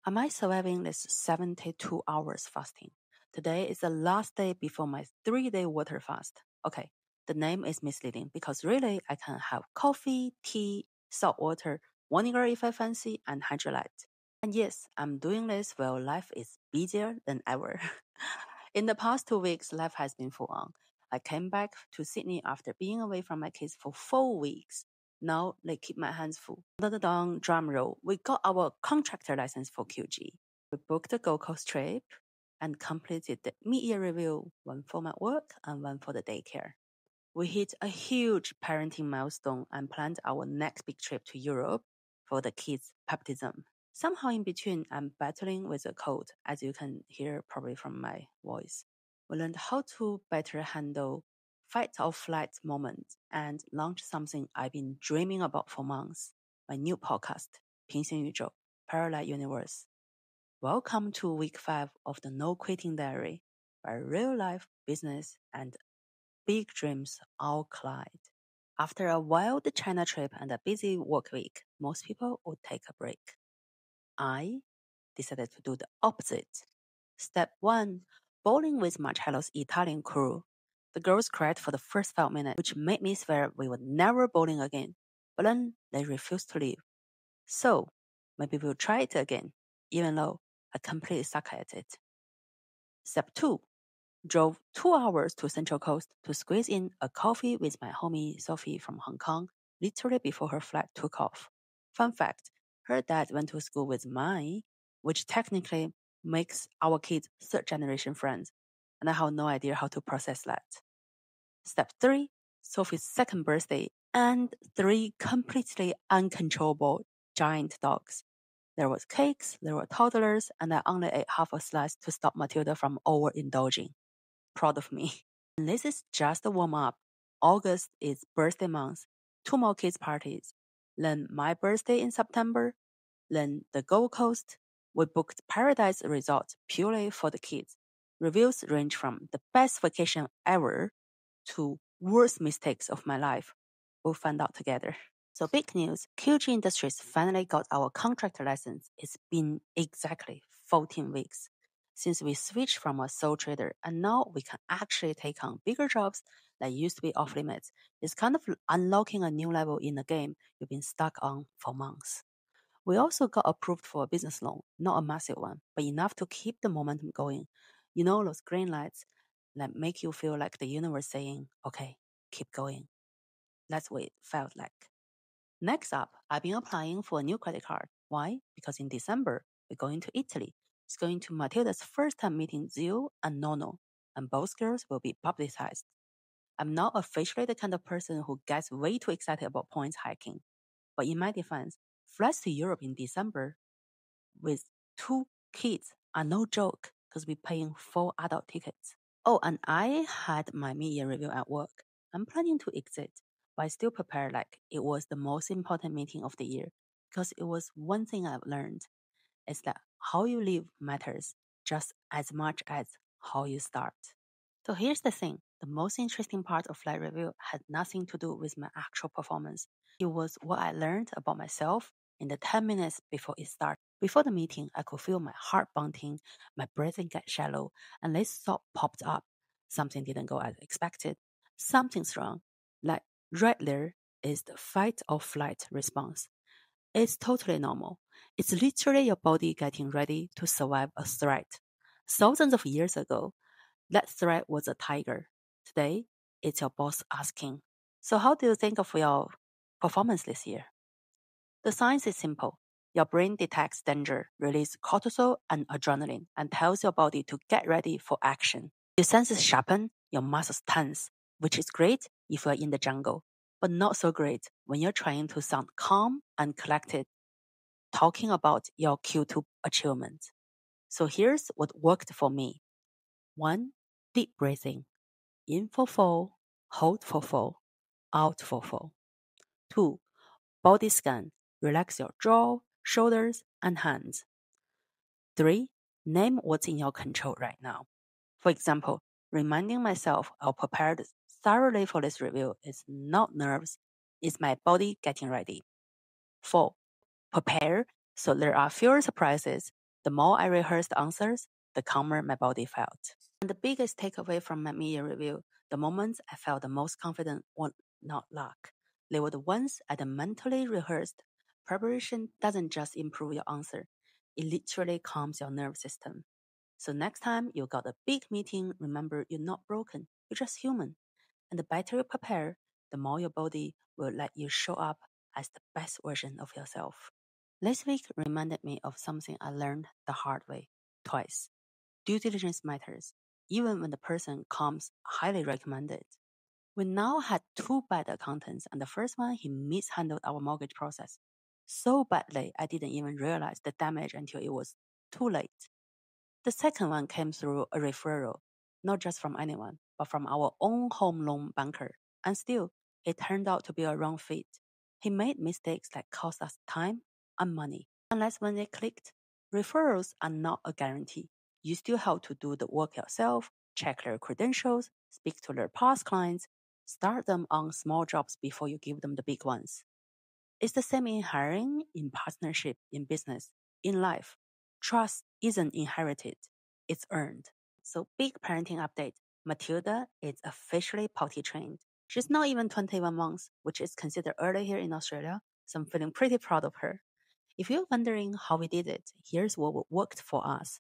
Am I surviving this 72 hours fasting? Today is the last day before my 3-day water fast. Okay, the name is misleading because really I can have coffee, tea, salt water, vinegar if I fancy, and hydrolyte. And yes, I'm doing this while life is busier than ever. In the past 2 weeks, life has been full on. I came back to Sydney after being away from my kids for 4 weeks. Now they keep my hands full. Dun, drum roll. We got our contractor license for QG. We booked the Gold Coast trip and completed the mid-year review, one for my work and one for the daycare. We hit a huge parenting milestone and planned our next big trip to Europe for the kids' baptism. Somehow in between, I'm battling with a cold, as you can hear probably from my voice. We learned how to better handle fight or flight moments and launch something I've been dreaming about for months. My new podcast, 平行宇宙 Parallel Universe. Welcome to week 5 of the No Quitting Diary, where real life, business, and big dreams all collide. After a wild China trip and a busy work week, most people would take a break. I decided to do the opposite. Step 1, bowling with Marcello's Italian crew. The girls cried for the first 5 minutes, which made me swear we would never bowling again. But then they refused to leave. So, maybe we'll try it again, even though I completely suck at it. Step 2, drove 2 hours to Central Coast to squeeze in a coffee with my homie Sophie from Hong Kong, literally before her flight took off. Fun fact, her dad went to school with mine, which technically makes our kids 3rd-generation friends, and I have no idea how to process that. Step 3, Sophie's 2nd birthday, and 3 completely uncontrollable giant dogs. There was cakes, there were toddlers, and I only ate half a slice to stop Matilde from overindulging. Proud of me. And this is just a warm-up. August is birthday month, 2 more kids' parties. Then my birthday in September. Then the Gold Coast. We booked Paradise Resort purely for the kids. Reviews range from the best vacation ever to worst mistakes of my life. We'll find out together. So big news, QG Industries finally got our contractor license. It's been exactly 14 weeks since we switched from a sole trader, and now we can actually take on bigger jobs that used to be off limits. It's kind of unlocking a new level in the game you've been stuck on for months. We also got approved for a business loan, not a massive one, but enough to keep the momentum going. You know those green lights that make you feel like the universe saying, okay, keep going. That's what it felt like. Next up, I've been applying for a new credit card. Why? Because in December, we're going to Italy. It's going to Matilda's first time meeting Zio and Nono, and both girls will be publicized. I'm not officially the kind of person who gets way too excited about points hiking. But in my defense, flights to Europe in December with 2 kids are no joke because we're paying 4 adult tickets. Oh, and I had my mid-year review at work. I'm planning to exit, but I still prepare like it was the most important meeting of the year because it was one thing I've learned is that how you live matters just as much as how you start. So here's the thing. The most interesting part of flight review had nothing to do with my actual performance. It was what I learned about myself in the 10 minutes before it started. Before the meeting, I could feel my heart pounding, my breathing get shallow, and this thought popped up. Something didn't go as expected. Something's wrong. Like right there is the fight or flight response. It's totally normal. It's literally your body getting ready to survive a threat. Thousands of years ago, that threat was a tiger. Today, it's your boss asking, so how do you think of your performance this year? The science is simple. Your brain detects danger, releases cortisol and adrenaline, and tells your body to get ready for action. Your senses sharpen, your muscles tense, which is great if you're in the jungle, but not so great when you're trying to sound calm and collected, talking about your Q2 achievement. So here's what worked for me. 1. Deep breathing. In for 4, hold for 4, out for 4. 2. Body scan. Relax your jaw, shoulders, and hands. 3. Name what's in your control right now. For example, reminding myself I'll prepared thoroughly for this review is not nerves, it's my body getting ready. 4. Prepare so there are fewer surprises. The more I rehearsed answers, the calmer my body felt. And the biggest takeaway from my mid-year review, the moments I felt the most confident were not luck. They were the ones I had mentally rehearsed. Preparation doesn't just improve your answer, it literally calms your nervous system. So next time you got a big meeting, remember you're not broken, you're just human. And the better you prepare, the more your body will let you show up as the best version of yourself. This week reminded me of something I learned the hard way, twice. Due diligence matters, even when the person comes highly recommended. We now had two bad accountants, and the first one, he mishandled our mortgage process so badly I didn't even realize the damage until it was too late. The second one came through a referral, not just from anyone, but from our own home loan banker. And still, it turned out to be a wrong fit. He made mistakes that cost us time and money. Unless when they clicked, referrals are not a guarantee. You still have to do the work yourself, check their credentials, speak to their past clients, start them on small jobs before you give them the big ones. It's the same in hiring, in partnership, in business, in life. Trust isn't inherited, it's earned. So, big parenting update. Matilde is officially potty trained. She's not even 21 months, which is considered early here in Australia, so I'm feeling pretty proud of her. If you're wondering how we did it, here's what worked for us.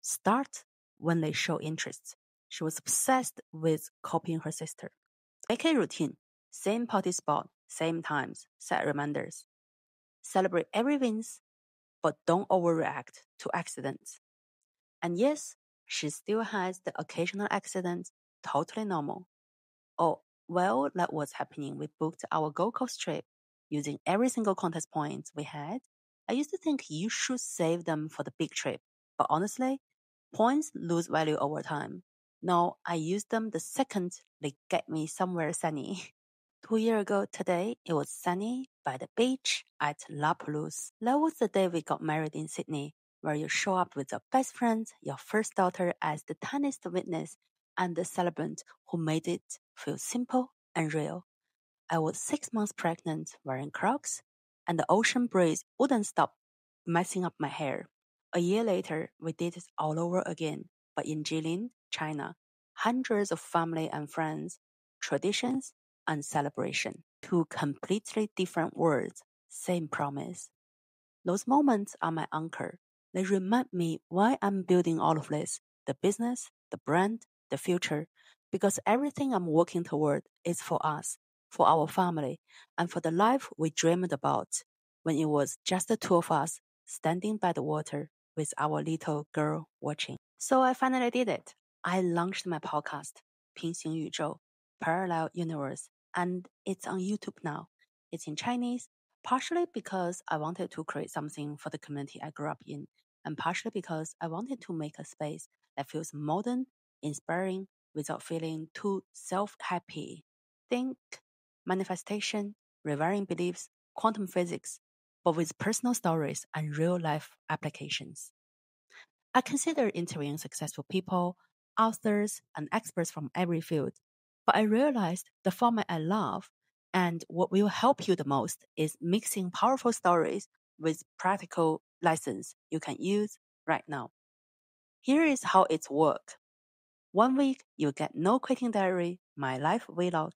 Start when they show interest. She was obsessed with copying her sister. Make a routine. Same potty spot, same times, set reminders. Celebrate every wins, but don't overreact to accidents. And yes, she still has the occasional accident, totally normal. Oh, well, that was happening. We booked our Gold Coast trip using every single Qantas point we had. I used to think you should save them for the big trip, but honestly, points lose value over time. No, I used them the second they get me somewhere sunny. 2 years ago today, it was sunny by the beach at La Perouse. That was the day we got married in Sydney, where you show up with your best friend, your first daughter as the tiniest witness, and the celebrant who made it feel simple and real. I was 6 months pregnant, wearing Crocs, and the ocean breeze wouldn't stop messing up my hair. A year later, we did it all over again, but in Jilin, China. Hundreds of family and friends, traditions, and celebration. Two completely different words, same promise. Those moments are my anchor. They remind me why I'm building all of this, the business, the brand, the future, because everything I'm working toward is for us, for our family, and for the life we dreamed about when it was just the two of us standing by the water with our little girl watching. So I finally did it. I launched my podcast, 平行宇宙, Parallel Universe, and it's on YouTube now. It's in Chinese, partially because I wanted to create something for the community I grew up in, and partially because I wanted to make a space that feels modern, inspiring, without feeling too self-happy. Think manifestation, rewiring beliefs, quantum physics, but with personal stories and real-life applications. I consider interviewing successful people, authors, and experts from every field, but I realized the format I love and what will help you the most is mixing powerful stories with practical lessons you can use right now. Here is how it's work. 1 week, you get No Quitting Diary, my life vlog.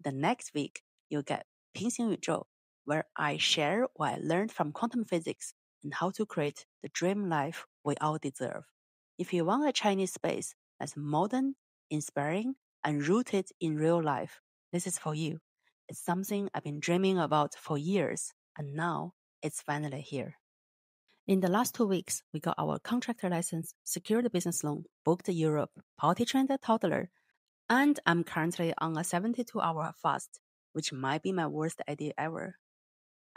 The next week, you get 平行宇宙, where I share what I learned from quantum physics and how to create the dream life we all deserve. If you want a Chinese space that's modern, inspiring, and rooted in real life, this is for you. It's something I've been dreaming about for years, and now it's finally here. In the last 2 weeks, we got our contractor license, secured the business loan, booked Europe, potty trained a toddler, and I'm currently on a 72-hour fast, which might be my worst idea ever.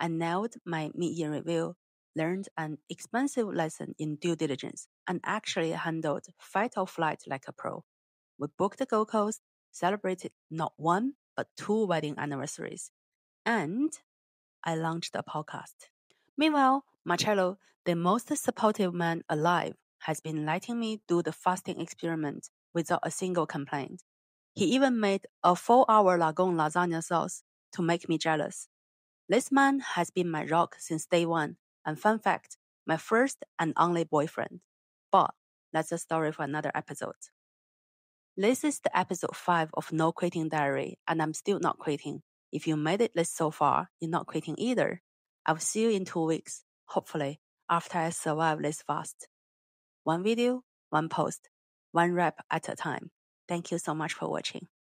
I nailed my mid-year review, learned an expensive lesson in due diligence, and actually handled fight or flight like a pro. We booked the Gold Coast, celebrated not one, but 2 wedding anniversaries, and I launched a podcast. Meanwhile, Marcello, the most supportive man alive, has been letting me do the fasting experiment without a single complaint. He even made a 4-hour Lagoon lasagna sauce to make me jealous. This man has been my rock since day one, and fun fact, my first and only boyfriend. But that's a story for another episode. This is the episode 5 of No Quitting Diary, and I'm still not quitting. If you made it this so far, you're not quitting either. I'll see you in 2 weeks, hopefully, after I survive this fast. One video, one post, one rep at a time. Thank you so much for watching.